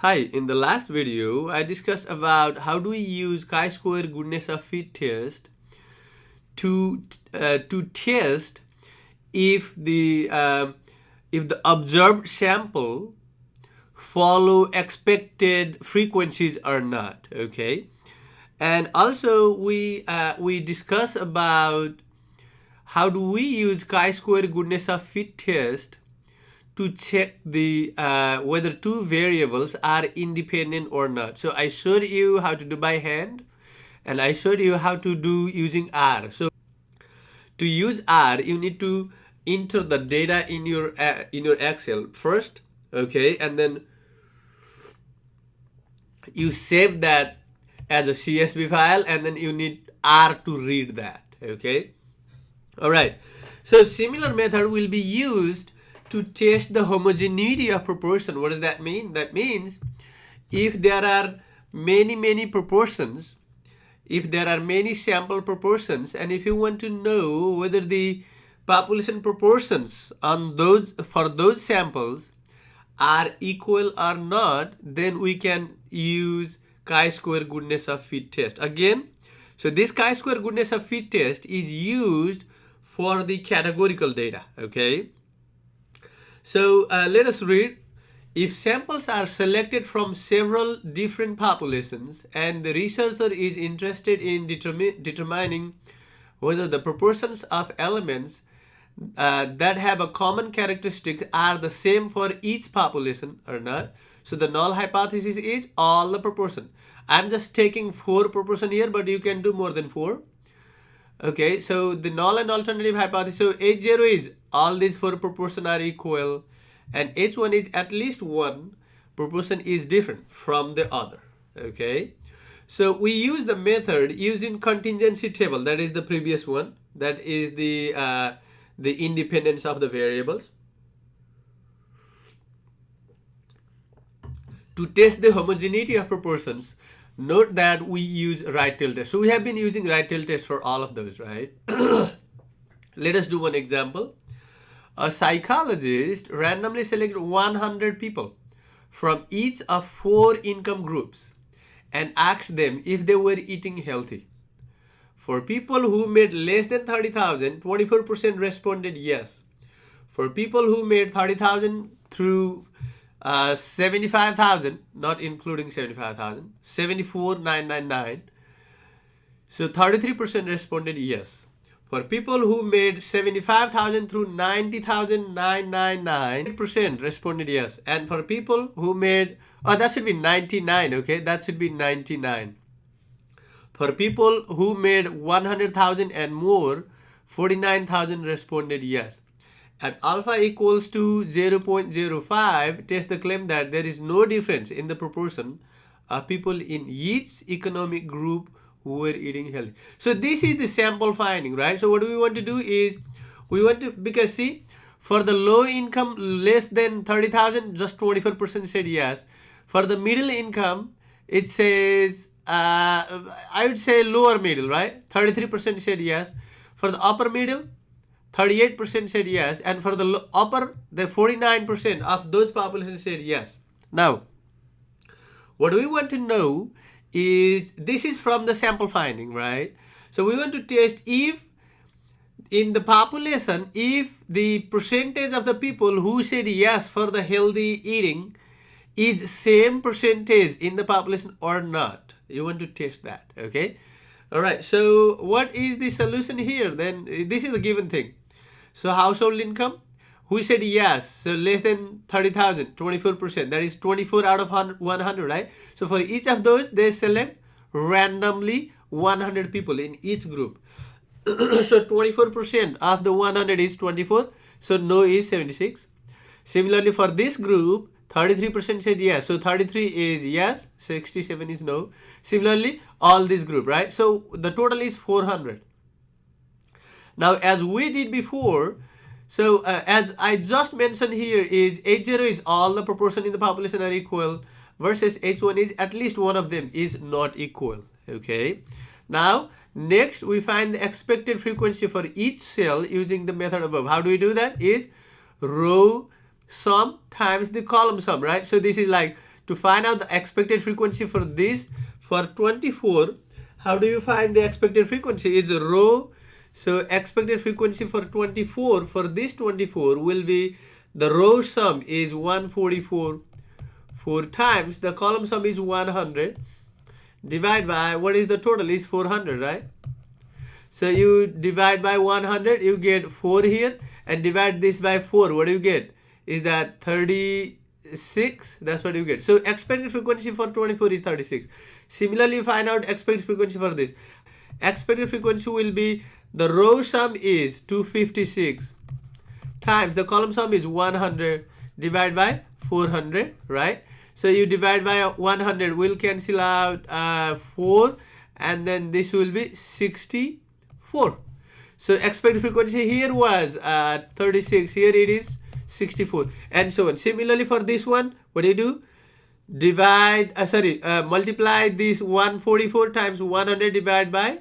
Hi, in the last video, I discussed about how do we use chi-square goodness of fit test to test if the observed sample follow expected frequencies or not. Okay, and also we discuss about how do we use chi-square goodness of fit test to check the whether two variables are independent or not. So I showed you how to do by hand, and I showed you how to do using R. So to use R, you need to enter the data in your Excel first, okay, and then you save that as a CSV file, and then you need R to read that, okay. All right. So similar method will be used to test the homogeneity of proportion. What does that mean? That means if there are many proportions, if there are many sample proportions, and if you want to know whether the population proportions on for those samples are equal or not, then we can use chi-square goodness of fit test. Again, so this chi-square goodness of fit test is used for the categorical data, okay? So let us read. If samples are selected from several different populations and the researcher is interested in determining whether the proportions of elements that have a common characteristic are the same for each population or not, so the null hypothesis is all the proportion. I'm just taking 4 proportion here, but you can do more than 4. Okay, so the null and alternative hypothesis. So H0 is all these 4 proportions are equal, and H1 is at least one proportion is different from the other. Okay, so we use the method using contingency table. That is the previous one. That is the independence of the variables. To test the homogeneity of proportions, note that we use right-tail test. So we have been using right-tail test for all of those, right? Let us do one example. A psychologist randomly selected 100 people from each of 4 income groups and asked them if they were eating healthy. For people who made less than 30,000, 24% responded yes. For people who made 30,000 through 75,000, not including 75,000, 74,999. So 33% responded yes. For people who made 75,000 through 90,999, 8% responded yes. And for people who made, that should be 99, okay? That should be 99. For people who made 100,000 and more, 49,000 responded yes. At alpha equals to 0.05, test the claim that there is no difference in the proportion of people in each economic group who were eating healthy. So this is the sample finding, right? So what we want to do is, we want to, because see, for the low income less than 30,000, just 24% said yes. For the middle income, it says, I would say lower middle, right? 33% said yes. For the upper middle, 38% said yes, and for the upper, the 49% of those populations said yes. Now, what we want to know is, this is from the sample finding, right? So we want to test if in the population, if the percentage of the people who said yes for the healthy eating is same percentage in the population or not. You want to test that, okay? All right, so what is the solution here? Then this is a given thing. So household income, who said yes? So less than 30,000, 24%. That is 24 out of 100, right? So for each of those, they select randomly 100 people in each group. So 24% of the 100 is 24. So no is 76. Similarly, for this group, 33% said yes. So 33 is yes, 67 is no. Similarly, all this group, right? So the total is 400. Now, as we did before, so as I just mentioned here, is H0 is all the proportion in the population are equal, versus H1 is at least one of them is not equal, okay? Now, next we find the expected frequency for each cell using the method above. How do we do that? Is row sum times the column sum, right? So this is like to find out the expected frequency for this, for 24, how do you find the expected frequency? It's a row. So expected frequency for 24, for this 24 will be, the row sum is 144, 4 times the column sum is 100, divide by, what is the total, is 400, right? So you divide by 100, you get 4 here, and divide this by 4, what do you get? Is that 36? That's what you get. So expected frequency for 24 is 36. Similarly, find out expected frequency for this. Expected frequency will be, the row sum is 256 times the column sum is 100, divide by 400, right? So you divide by 100, will cancel out 4, and then this will be 64. So expected frequency here was 36, here it is 64, and so on. Similarly for this one, what do you do? Divide, multiply this 144 times 100, divide by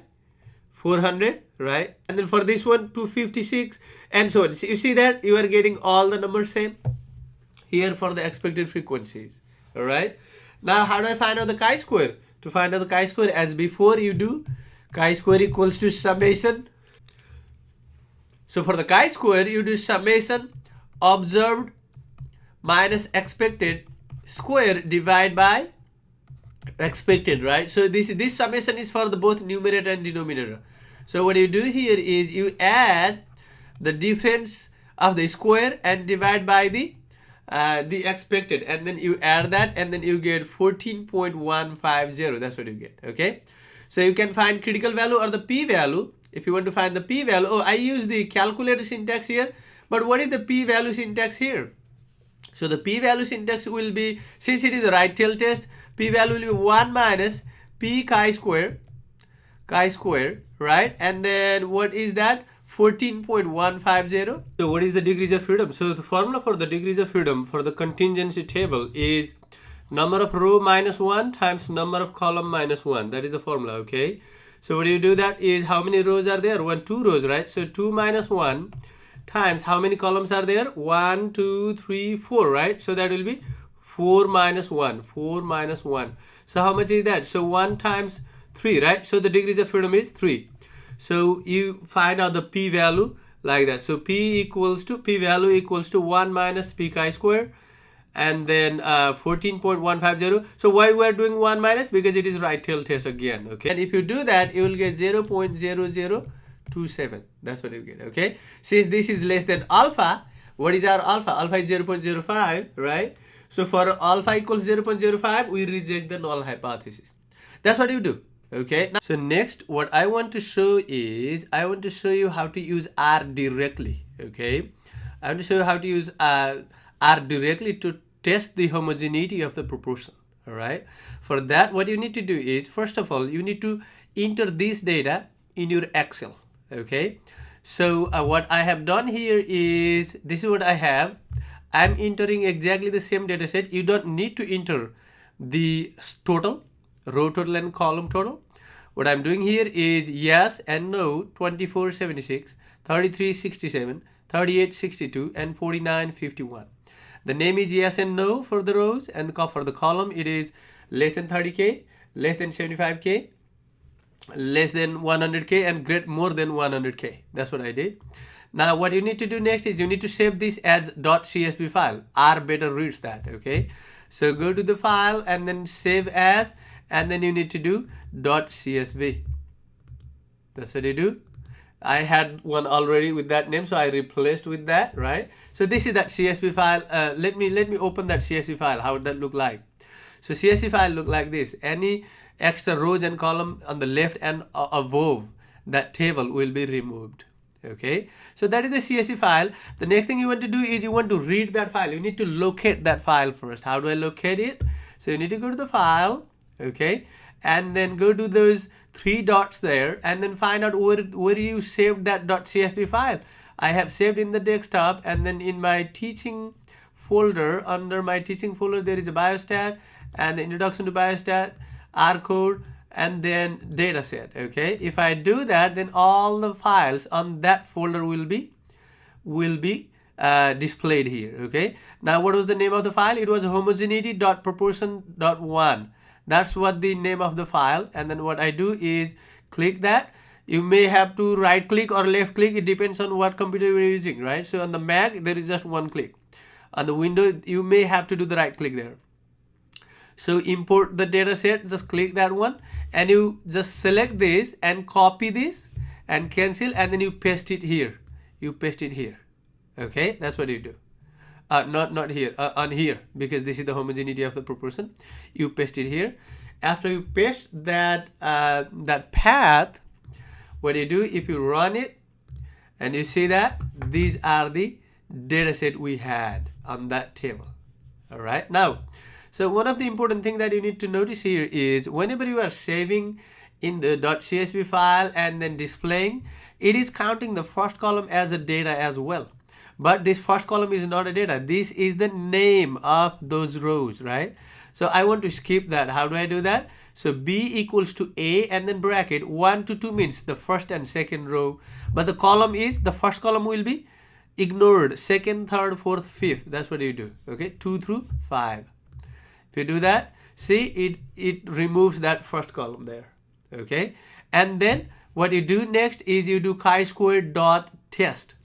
400, right? And then for this one, 256, and so on. So you see that you are getting all the numbers same here for the expected frequencies. All right. Now, how do I find out the chi-square? To find out the chi-square, as before, you do chi-square equals to summation. So for the chi-square, you do summation observed minus expected square divide by expected, right? So this summation is for the both numerator and denominator. So what you do here is you add the difference of the square and divide by the expected, and then you add that, and then you get 14.150. That's what you get. Okay, so you can find critical value or the p-value. If you want to find the p-value, oh, I use the calculator syntax here, but what is the p-value syntax here? So the p-value syntax will be, since it is the right tail test, p-value will be 1 minus p chi-square, right? And then what is that? 14.150. So what is the degrees of freedom? So the formula for the degrees of freedom for the contingency table is number of row minus 1 times number of column minus 1. That is the formula, okay? So what do you do? That is, how many rows are there? 2 rows, right? So 2 minus 1 times how many columns are there? 1, 2, 3, 4, right? So that will be 4 minus 1. So how much is that? So 1 times 3, right? So the degrees of freedom is 3. So you find out the p-value like that. So p-value equals to 1 minus p chi-square, and then 14.150. So why we are doing 1 minus? Because it is right tail test again, okay? And if you do that, you will get 0.0027. That's what you get, okay? Since this is less than alpha, what is our alpha? Alpha is 0.05, right? So for alpha equals 0.05, we reject the null hypothesis. That's what you do. Okay, now, so next what I want to show is, I want to show you how to use R directly. Okay, I want to show you how to use R directly to test the homogeneity of the proportion. All right, for that what you need to do is, first of all, you need to enter this data in your Excel. Okay, so what I have done here is, this is what I have. I'm entering exactly the same data set. You don't need to enter the total, row total and column total. What I'm doing here is yes and no, 2476, 3367, 3862, and 4951. The name is yes and no for the rows, and for the column it is less than 30k, less than 75k, less than 100k, and more than 100k. That's what I did. Now what you need to do next is you need to save this as .csv file. R better reads that. Okay, so go to the file and then save as, and then you need to do .csv. That's what you do. I had one already with that name, so I replaced with that, right? So this is that CSV file. Let me open that CSV file. How would that look like? So CSV file look like this. Any extra rows and column on the left and above that table will be removed. Okay, so that is the CSV file. The next thing you want to do is you want to read that file. You need to locate that file first. How do I locate it? So you need to go to the file, okay, and then go to those 3 dots there, and then find out where you saved that .csv file. I have saved in the desktop, and then in my teaching folder, under my teaching folder, there is a biostat and the introduction to biostat, R code, and then data set. Okay, if I do that, then all the files on that folder will be displayed here. Okay, now what was the name of the file? It was homogeneity.proportion.1. That's what the name of the file. And then what I do is click that. You may have to right click or left click, it depends on what computer you're using, right? So on the Mac there is just one click. On the window you may have to do the right click there. So import the data set, just click that one, and you just select this and copy this and cancel, and then you paste it here. You paste it here. Okay, that's what you do. Not here, on here, because this is the homogeneity of the proportion. You paste it here. After you paste that that path, what you do, if you run it and you see that these are the data set we had on that table. All right, now, so one of the important things that you need to notice here is whenever you are saving in the .csv file and then displaying, it is counting the first column as a data as well. But this first column is not a data. This is the name of those rows, right? So I want to skip that. How do I do that? So B equals to A and then bracket 1 to 2 means the first and second row. But the column is, the first column will be ignored. Second, third, fourth, fifth. That's what you do. Okay, 2 through 5. If you do that, see it removes that first column there. Okay, and then what you do next is you do chi-squared dot test.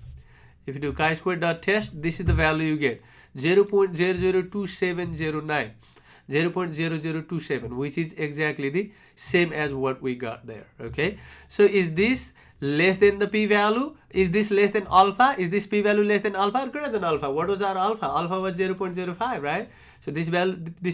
If you do chi-squared dot test, this is the value you get, 0.002709, 0.0027, which is exactly the same as what we got there. Okay, so is this less than the p-value? Is this less than alpha? Is this p-value less than alpha or greater than alpha? What was our alpha? Alpha was 0.05, right? So this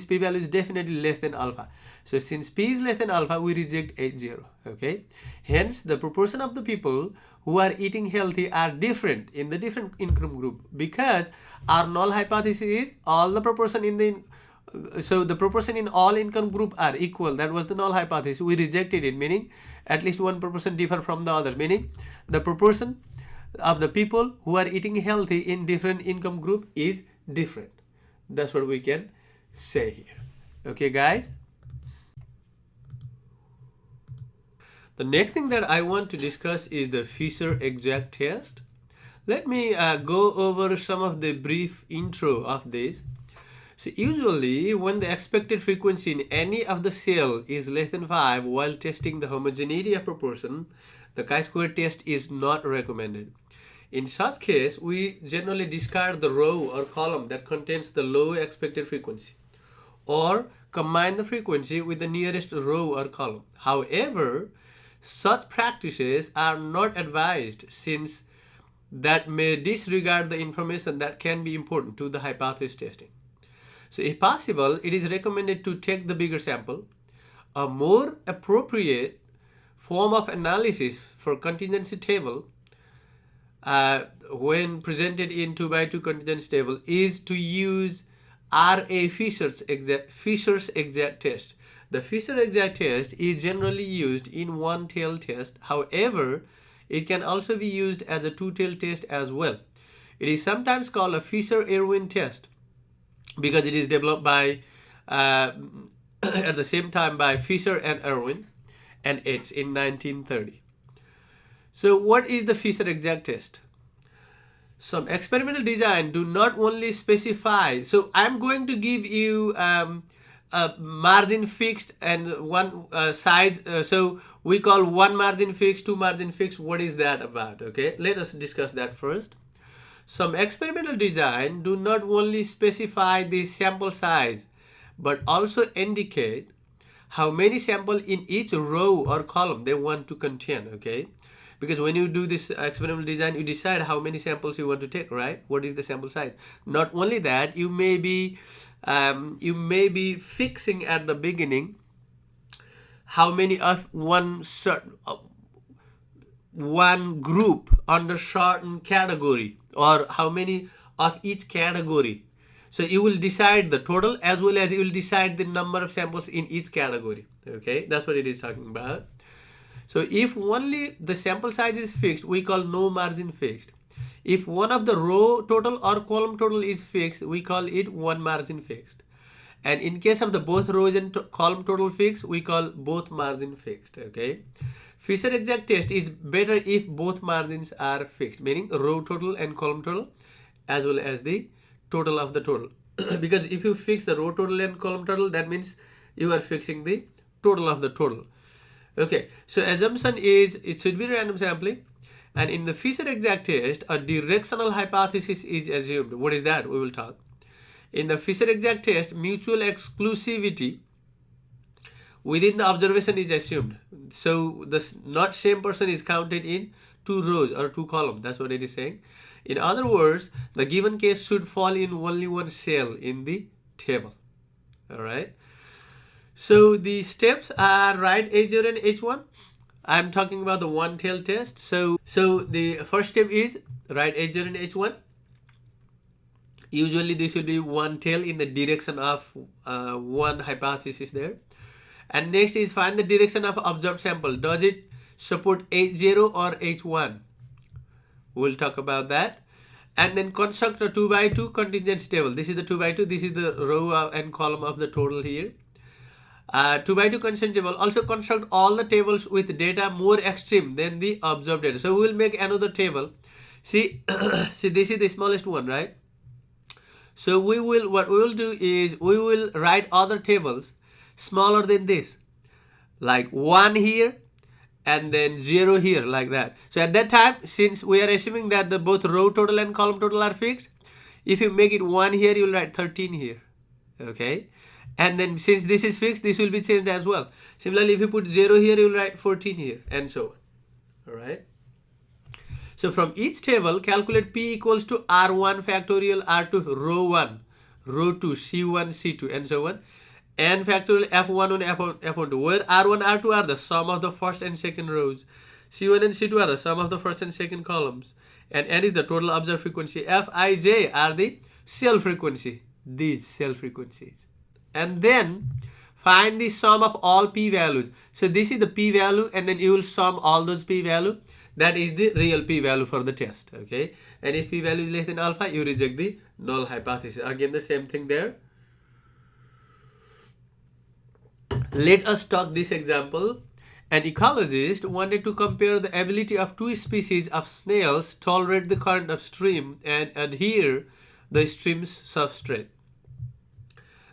p-value is definitely less than alpha. So since p is less than alpha, we reject 80. Okay, hence the proportion of the people who are eating healthy are different in the different income group, because our null hypothesis is all the proportion in the so the proportion in all income group are equal. That was the null hypothesis. We rejected it, meaning at least one proportion differ from the other, meaning the proportion of the people who are eating healthy in different income group is different. That's what we can say here. Okay, guys. The next thing that I want to discuss is the Fischer exact test. Let me go over some of the brief intro of this. So usually when the expected frequency in any of the cell is less than 5 while testing the homogeneity of proportion, the chi-square test is not recommended. In such case, we generally discard the row or column that contains the low expected frequency, or combine the frequency with the nearest row or column. However, such practices are not advised, since that may disregard the information that can be important to the hypothesis testing. So if possible, it is recommended to take the bigger sample. A more appropriate form of analysis for contingency table when presented in 2x2 contingency table is to use R.A. Fischer's exact test. The Fischer exact test is generally used in one-tail test. However, it can also be used as a two-tail test as well. It is sometimes called a Fischer-Irwin test because it is developed by at the same time by Fischer and Irwin and H in 1930. So what is the Fischer exact test? Some experimental design do not only specify. So I'm going to give you a margin fixed and one size. So we call one margin fixed, two margin fixed. What is that about? Okay, let us discuss that first. Some experimental design do not only specify the sample size, but also indicate how many samples in each row or column they want to contain. Okay, because when you do this experimental design, you decide how many samples you want to take, right? What is the sample size? Not only that, you may be fixing at the beginning how many of one group under certain category, or how many of each category. So you will decide the total as well as you will decide the number of samples in each category. Okay, that's what it is talking about. So if only the sample size is fixed, we call no margin fixed. If one of the row total or column total is fixed, we call it one margin fixed. And in case of the both rows and column total fixed, we call both margin fixed. Okay, Fischer exact test is better if both margins are fixed, meaning row total and column total as well as the total of the total. Because if you fix the row total and column total, that means you are fixing the total of the total. Okay, so assumption is it should be random sampling, and in the Fischer exact test, a directional hypothesis is assumed. What is that? We will talk. In the Fischer exact test, mutual exclusivity within the observation is assumed. So the not same person is counted in 2 rows or 2 columns. That's what it is saying. In other words, the given case should fall in only one cell in the table. All right. So the steps are write H0 and H1. I'm talking about the one-tailed test. So the first step is write H0 and H1. Usually this will be one tail in the direction of one hypothesis there. And next is find the direction of observed sample. Does it support H0 or H1? We'll talk about that. And then construct a 2 by 2 contingency table. This is the 2 by 2. This is the row and column of the total here. 2 by 2 contingency table. Also construct all the tables with data more extreme than the observed data. So we will make another table. See, see, this is the smallest one, right? So what we will do is we will write other tables smaller than this, like 1 here and then 0 here, like that. So at that time, since we are assuming that the both row total and column total are fixed, if you make it 1 here, you will write 13 here. Okay, and then since this is fixed, this will be changed as well. Similarly, if you put 0 here, you will write 14 here, and so on. All right. So from each table, calculate P equals to R1 factorial R2 row 1, row 2, C1, C2, and so on, n factorial F1 and F2, where R1, R2 are the sum of the first and second rows, C1 and C2 are the sum of the first and second columns, and n is the total observed frequency. F, I, J are the cell frequency, these cell frequencies. And then find the sum of all P values. So this is the P value, and then you will sum all those P value. That is the real P value for the test. Okay, and if P value is less than alpha, you reject the null hypothesis. Again, the same thing there. Let us talk this example. An ecologist wanted to compare the ability of 2 species of snails tolerate the current upstream and adhere the stream's substrate.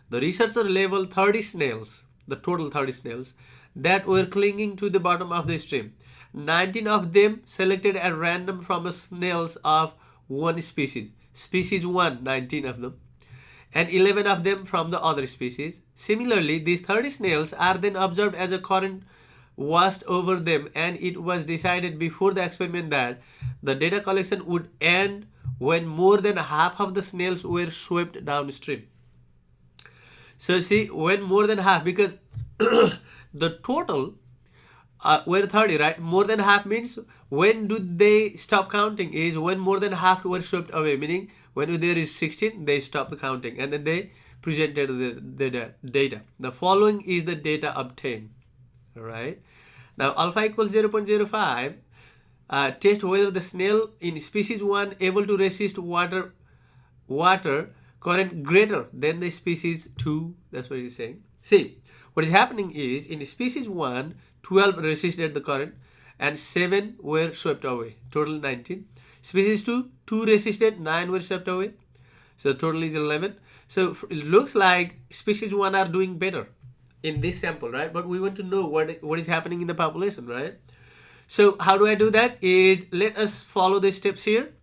The researcher labeled 30 snails, the total 30 snails, that were clinging to the bottom of the stream. 19 of them selected at random from a snails of one species. Species 1, 19 of them. And 11 of them from the other species. Similarly, these 30 snails are then observed as a current washed over them, and it was decided before the experiment that the data collection would end when more than half of the snails were swept downstream. So see, when more than half, because the total were 30, right? More than half means when do they stop counting is when more than half were swept away, meaning when there is 16, they stop the counting, and then they presented the data. The following is the data obtained. All right. Now alpha equals 0.05. Test whether the snail in species 1 able to resist water current greater than the species 2. That's what he's saying. See, what is happening is in species 1, 12 resisted the current and 7 were swept away. Total 19. Species 2, 2 resisted, 9 were swept away. So total is 11. So it looks like species 1 are doing better in this sample, right? But we want to know what is happening in the population, right? So how do I do that? Is let us follow the steps here.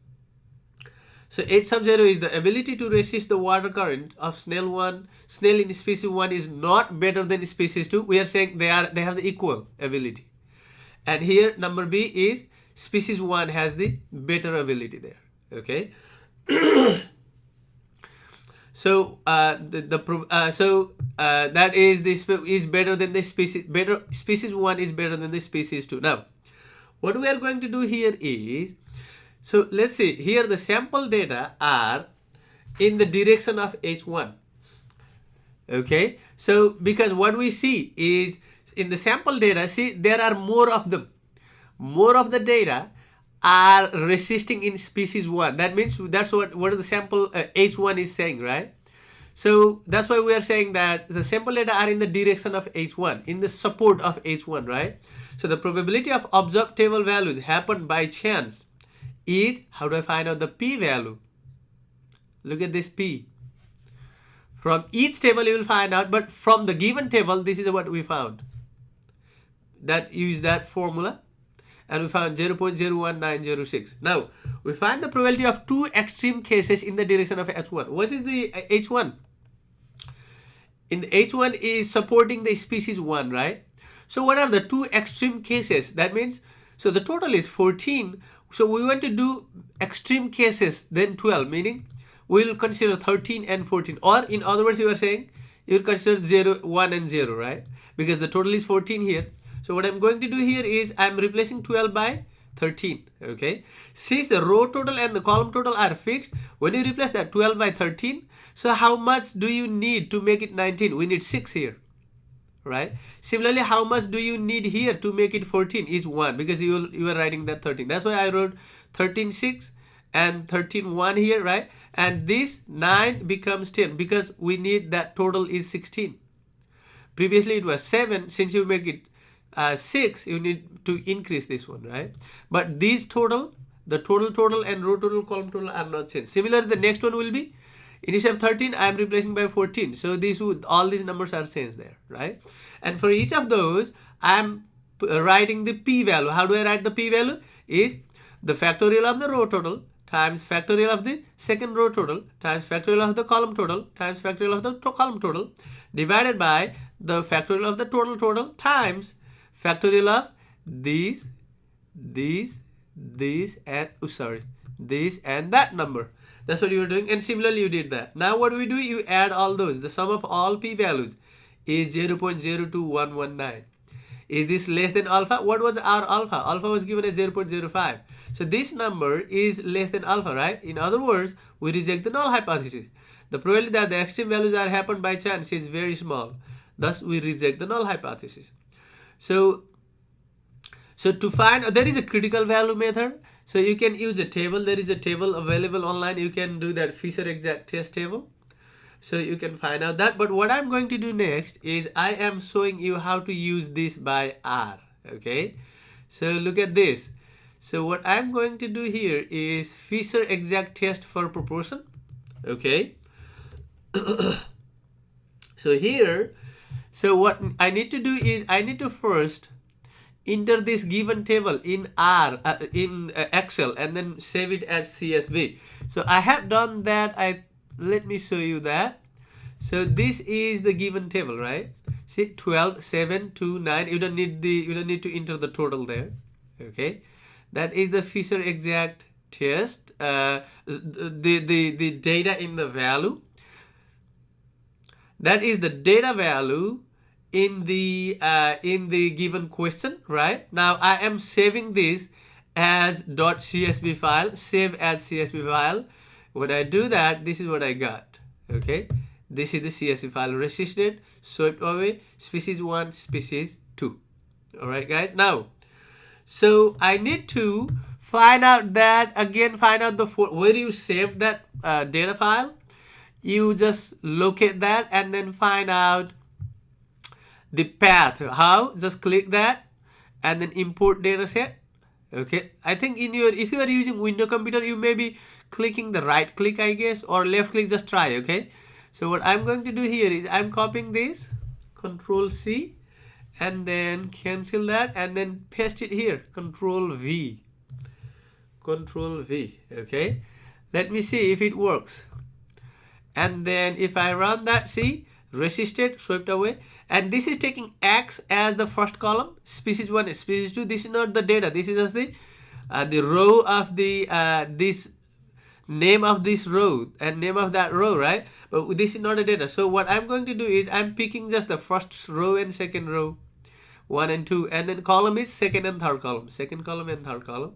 So H sub 0 is the ability to resist the water current of snail 1. Snail in species 1 is not better than species 2. We are saying they have the equal ability. And here number B is species 1 has the better ability there. Okay. So that is better than the species. Species 1 is better than the species 2. Now, what we are going to do here is, so let's see, here the sample data are in the direction of H1. Okay, so because what we see is in the sample data, see there are more of them. More of the data are resisting in species 1. That means that's what the sample H1 is saying, right? So that's why we are saying that the sample data are in the direction of H1, in the support of H1, right? So the probability of observed table values happen by chance is, how do I find out the P value? Look at this P. From each table you will find out, but from the given table, this is what we found. That use that formula, and we found 0.01906. Now, we find the probability of two extreme cases in the direction of H1. What is the H1? In the H1 is supporting the species 1, right? So what are the two extreme cases? That means, so the total is 14. So we want to do extreme cases, then 12, meaning we'll consider 13 and 14. Or in other words, you are saying you'll consider 0, 1 and 0, right? Because the total is 14 here. So what I'm going to do here is I'm replacing 12 by 13, okay? Since the row total and the column total are fixed, when you replace that 12 by 13, so how much do you need to make it 19? We need 6 here, right? Similarly, how much do you need here to make it 14 is 1, because you are writing that 13. That's why I wrote 13, 6 and 13, 1 here, right? And this 9 becomes 10 because we need that total is 16. Previously it was 7. Since you make it 6, you need to increase this one, right? But these total, the total and row total, column total are not changed. Similarly, the next one will be, instead of 13, I am replacing by 14. So all these numbers are changed there, right? And for each of those, I am writing the p-value. How do I write the p-value? Is the factorial of the row total times factorial of the second row total times factorial of the column total times factorial of the column total divided by the factorial of the total times factorial of these and that number. That's what you were doing, and similarly you did that. Now what do? You add all those. The sum of all p-values is 0.02119. Is this less than alpha? What was our alpha? Alpha was given as 0.05. So this number is less than alpha, right? In other words, we reject the null hypothesis. The probability that the extreme values are happen by chance is very small. Thus, we reject the null hypothesis. So to find, there is a critical value method. So you can use a table. There is a table available online. You can do that Fischer exact test table. So you can find out that. But what I'm going to do next is I am showing you how to use this by R. Okay. So look at this. So what I'm going to do here is Fischer exact test for proportion. Okay. So here, so what I need to do is I need to first enter this given table in R, in Excel, and then save it as CSV. So I have done that. Let me show you that. So this is the given table, right? See, 12, 7, 2, 9. You don't need to enter the total there. Okay, that is the Fischer exact test. The data in the value. That is the data value in the given question, right? Now I am saving this as .csv file. Save as CSV file. When I do that, this is what I got. Okay, this is the CSV file. Resisted, swept away, species 1, species 2. All right, guys. Now, so I need to find out that again. Find out where you saved that data file. You just locate that and then find out the path. How? Just click that and then import data set. Okay, I think if you are using Windows computer, you may be clicking the right click, I guess, or left click. Just try. Okay, so what I'm going to do here is I'm copying this, Control C, and then cancel that and then paste it here, Control V. Okay, let me see if it works. And then if I run that, see, resisted, swept away. And this is taking X as the first column, species 1 and species 2. This is not the data. This is just the row of this name of this row and name of that row, right? But this is not the data. So what I'm going to do is I'm picking just the first row and second row, 1 and 2. And then column is second and third column. Second column and third column.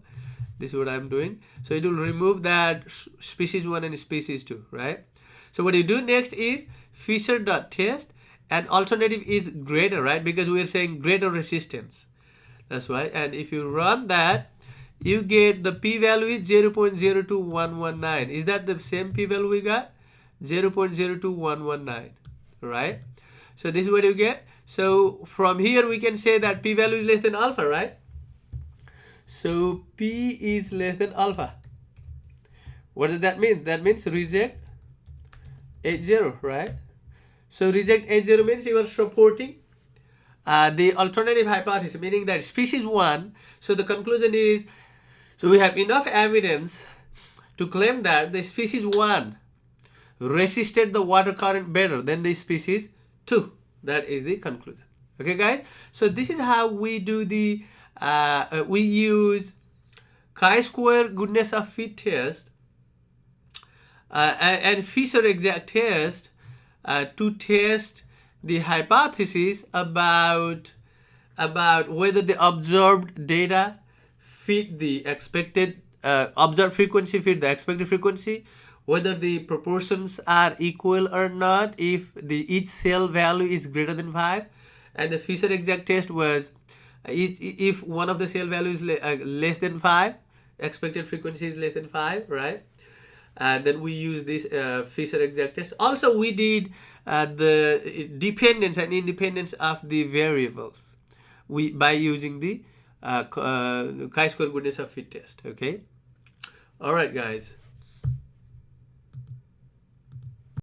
This is what I'm doing. So it will remove that species 1 and species 2, right? So what you do next is Fischer.test, and alternative is greater, right? Because we are saying greater resistance. That's why. And if you run that, you get the p-value is 0.02119. Is that the same p-value we got? 0.02119, right? So this is what you get. So from here we can say that p-value is less than alpha, right? So p is less than alpha. What does that mean? That means reject H0, right? So reject H0 means you are supporting the alternative hypothesis, meaning that species 1. So the conclusion is, so we have enough evidence to claim that the species 1 resisted the water current better than the species 2. That is the conclusion. Okay, guys? So this is how we do the, we use chi-square goodness of fit test and Fischer exact test to test the hypothesis about whether the observed data fit the expected observed frequency fit the expected frequency, whether the proportions are equal or not if the each cell value is greater than 5. And the Fischer exact test was if one of the cell values less than 5, expected frequency is less than 5, right? And then we use this Fischer exact test. Also, we did the dependence and independence of the variables by using the chi-square goodness of fit test. Okay. All right, guys.